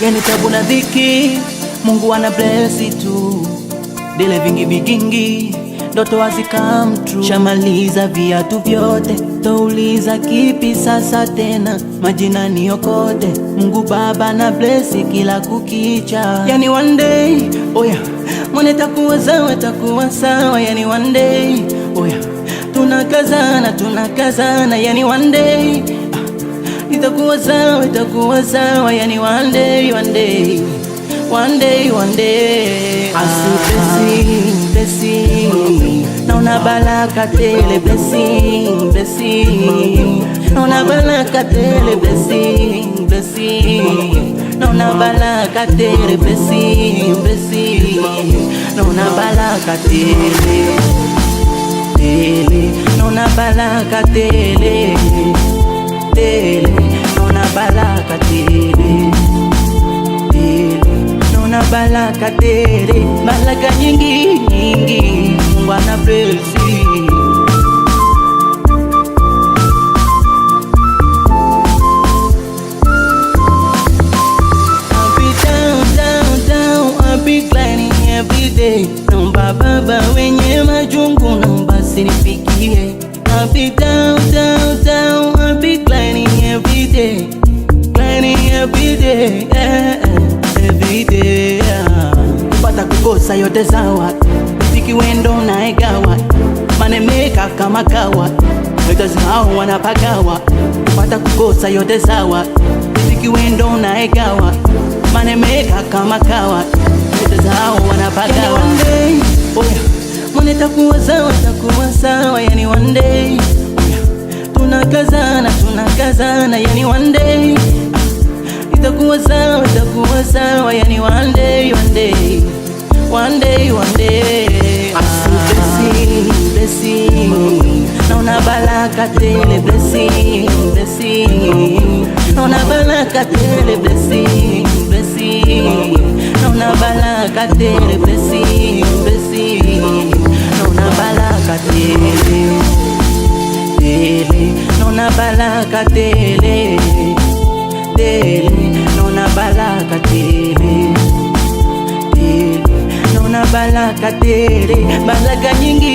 yani tabu na dhiki, Mungu ana bless tu. Dile vingi vigingi, ndoto hazikam true. Shamaliza viatu vyote, touliza kipi sasa tena, majina ni yokote. Mungu Baba na bless kila kukicha. Yani one day, oh yeah, mwane takuwa sawa, takuwa sawa. Yani one day, oh yeah, tunakazana. Yani one day, itakuwa sawa, itakuwa sawa. Yani one day, blessing, naona baraka tele, blessing, naona baraka tele, blessing, naona baraka tele, blessing, naona baraka tele, naona baraka tele, naona baraka tele, naona baraka tele, baraka nyingi Mungu ana bless. Naomba Baba wenye majungu, naomba sinifikie. I'll be down, I'll be climbing every day, every day. Kupata kukosa yote sawa, mziki wendo naegawa, manemeka kama kawa, haters hao wanapagawa. Kupata kukosa yote sawa, mziki wendo naegawa, manemeka kama kawa, zao wanapagawa. One day, oh yeah, mwane takuwa sawa, takuwa sawa. Yani one day, oh yeah, tunakazana. Yani one day, itakuwa sawa, itakuwa sawa. Yani one day, blessing, naona baraka tele, blessing, naona baraka tele, blessing, naona baraka tele, blessing, naona baraka tele, naona baraka tele, naona baraka tele, naona baraka tele, baraka nyingi